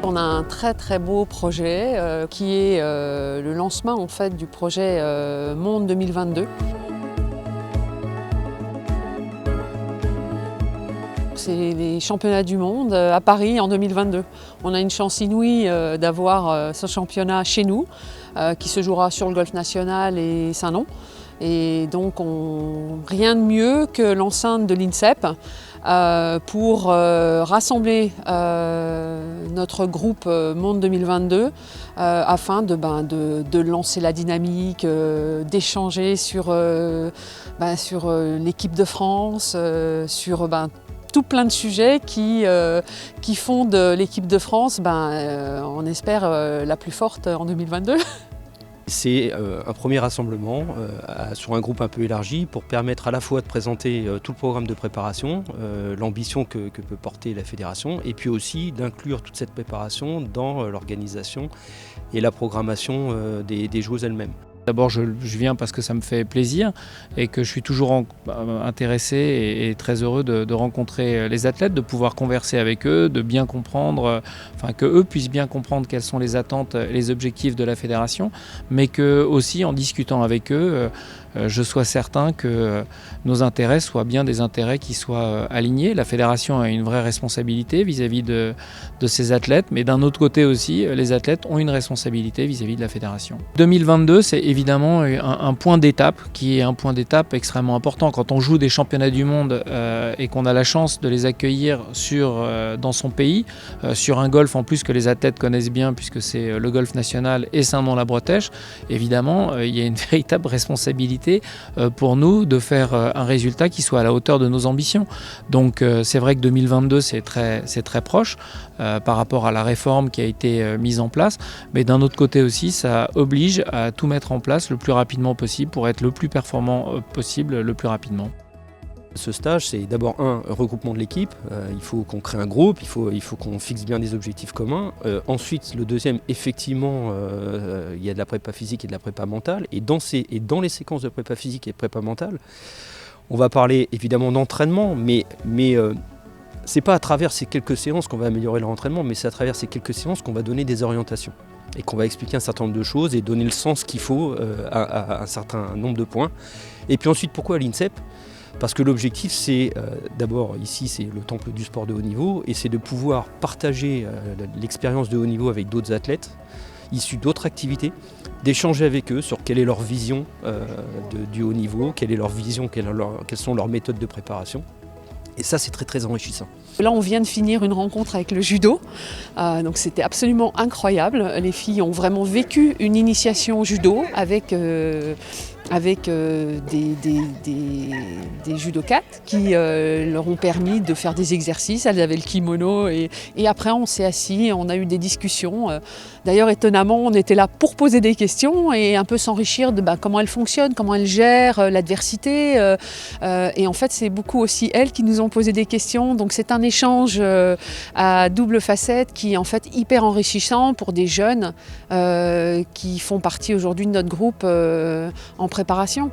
On a un très beau projet qui est le lancement en fait, du projet Monde 2022. C'est les championnats du monde à Paris en 2022. On a une chance inouïe d'avoir ce championnat chez nous qui se jouera sur le golf national et Saint-Nom. Et donc rien de mieux que l'enceinte de l'INSEP pour rassembler notre groupe Monde 2022 afin de lancer la dynamique, d'échanger sur l'équipe de France, sur tout plein de sujets qui font de l'équipe de France, on espère, la plus forte en 2022. C'est un premier rassemblement sur un groupe un peu élargi pour permettre à la fois de présenter tout le programme de préparation, l'ambition que peut porter la fédération, et puis aussi d'inclure toute cette préparation dans l'organisation et la programmation des joueuses elles-mêmes. D'abord, je viens parce que ça me fait plaisir et que je suis toujours intéressé et très heureux de rencontrer les athlètes, de pouvoir converser avec eux, de bien comprendre, que eux puissent bien comprendre quelles sont les attentes et les objectifs de la fédération, mais que aussi en discutant avec eux, je sois certain que nos intérêts soient bien des intérêts qui soient alignés. La fédération a une vraie responsabilité vis-à-vis de ses athlètes, mais d'un autre côté aussi, les athlètes ont une responsabilité vis-à-vis de la fédération. 2022, c'est évidemment un point d'étape qui est un point d'étape extrêmement important. Quand on joue des championnats du monde et qu'on a la chance de les accueillir dans son pays, sur un golf en plus que les athlètes connaissent bien puisque c'est le golf national et Saint-Nom-la-Bretèche, évidemment, il y a une véritable responsabilité pour nous de faire un résultat qui soit à la hauteur de nos ambitions. Donc c'est vrai que 2022 c'est très proche par rapport à la réforme qui a été mise en place, mais d'un autre côté aussi ça oblige à tout mettre en place le plus rapidement possible pour être le plus performant possible le plus rapidement. Ce stage, c'est d'abord un regroupement de l'équipe, il faut qu'on crée un groupe, il faut qu'on fixe bien des objectifs communs. Ensuite, le deuxième, effectivement, il y a de la prépa physique et de la prépa mentale. Et dans les séquences de prépa physique et de prépa mentale, on va parler évidemment d'entraînement, mais c'est pas à travers ces quelques séances qu'on va améliorer leur entraînement, mais c'est à travers ces quelques séances qu'on va donner des orientations. Et qu'on va expliquer un certain nombre de choses et donner le sens qu'il faut à un certain nombre de points. Et puis ensuite, pourquoi l'INSEP ? Parce que l'objectif, c'est d'abord, ici, c'est le temple du sport de haut niveau, et c'est de pouvoir partager l'expérience de haut niveau avec d'autres athlètes, issus d'autres activités, d'échanger avec eux sur quelle est leur vision du haut niveau, quelle est leur vision, quelles sont leurs méthodes de préparation. Et ça, c'est très enrichissant. Là, on vient de finir une rencontre avec le judo, donc c'était absolument incroyable. Les filles ont vraiment vécu une initiation au judo avec des judokates qui leur ont permis de faire des exercices. Elles avaient le kimono et après on s'est assis, on a eu des discussions. D'ailleurs étonnamment on était là pour poser des questions et un peu s'enrichir de comment elles fonctionnent, comment elles gèrent l'adversité. Et en fait c'est beaucoup aussi elles qui nous ont posé des questions. Donc c'est un échange à double facette qui est en fait hyper enrichissant pour des jeunes qui font partie aujourd'hui de notre groupe en préparation.